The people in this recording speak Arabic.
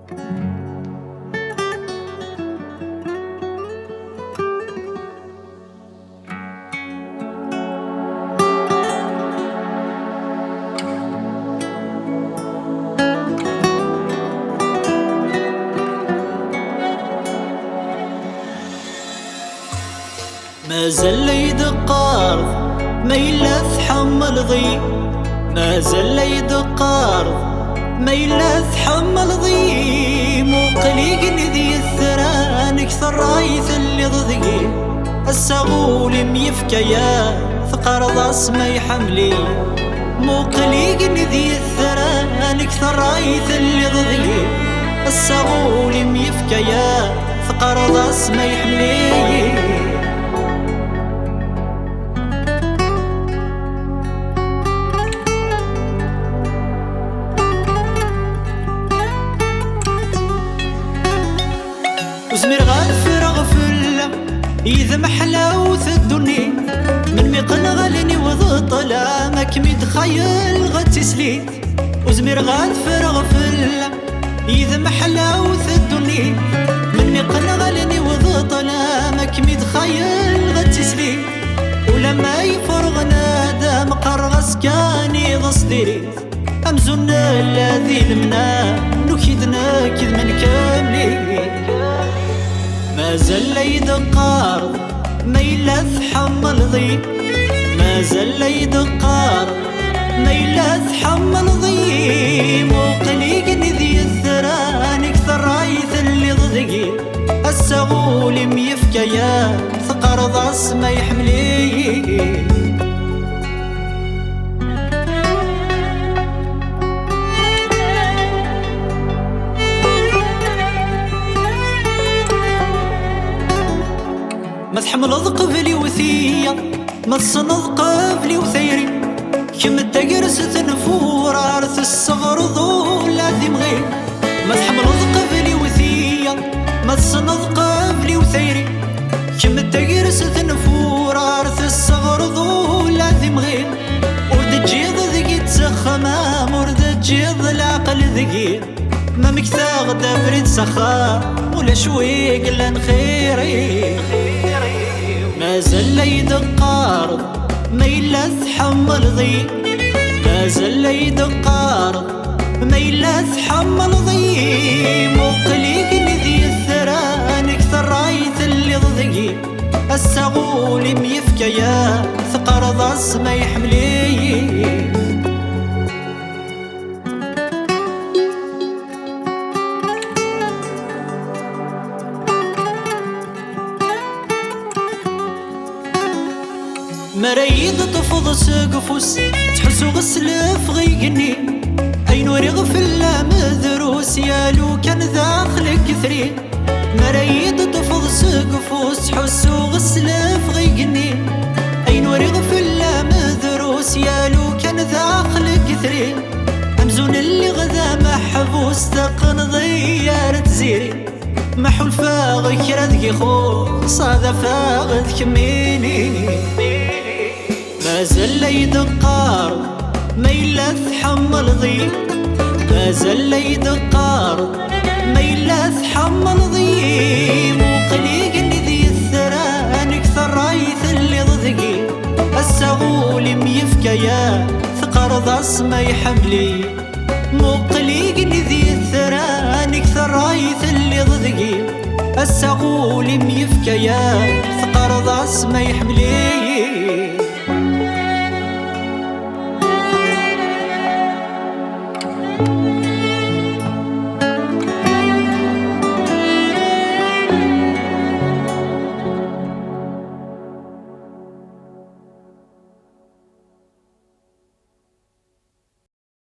مازال يدق أرض ما يلث حمل ضي، مازال يدق أرض ما يلث حمل ضي. مو قليق ذي الثران كثر رايث اللي ضدقي، السغول ميفكيا ثقر ضاس ما يحملي. مو قليق ذي الثران كثر رايث اللي ضدقي، السغول ميفكيا ثقر ضاس ما يحملي. وزمير غافر غفلة إذا محلاوث الدنيا، من ميقن غلني وضط لامك متخيل غتسليت. وزمير غافر غفلة إذا محلاوث الدنيا، من ميقن غلني وضط لامك متخيل غتسليت. ولما يفرغ نادى مقرغس كاني غصديريت، أمزن الذي لمنا نكيدنا كذ من كاملين. مازال يدق أرض ما يلث حمل ضي، مازال يدق أرض ما يلث حمل ضي. مو قليق ذي الثران كثر رايث اللي ضدقي، السغول ميفكيا ثقر ضاس ما يحملي. ما تحمل قبلي وثية، ما تصند قبلي وثيري، كم التقرس تنفور عرث الصغر ذولا ذي مغير. ما تحمل قبلي وثية، ما تصند قبلي وثيري، كم التقرس تنفور عرث الصغر ذولا ذي مغير. ورد تجيض ذقي تسخمام، ورد تجيض العقل ذقي، ما مكتاغ دافريد سخا ولا شوي قلن خيري. مازال يدق أرض ما يلث حمل ضي، مازال يدق أرض ما يلث حمل ضي. مو قليق ذي الثران كثر رايث اللي ضدقي، السغول ميفكيا ثقر ضاس ما يحملي. مرايد تفض سقفوس تحسو غسل فغيقني، أين ورغ في مذروس يالو كان داخلك كثري. مرايد تفض سقفوس تحسو غسل فغيقني، أين ورغ في مذروس يالو كان داخلك كثري. أمزون اللي غدا محبوس تقن ضيار تزيري، محول فاغ كردقي خو صاد فاغ كميني. مازال يدق أرض ما يلث حمل ضي، مازال يدق أرض ما يلث حمل ضي. مو قليق ذي الثران كثر رايث اللي ضدقي، السغول ميفكيا ثقر ضاس ما يحملي. مو قليق ذي الثران كثر رايث اللي ضدقي، السغول ميفكيا ثقر ضاس ما يحملي.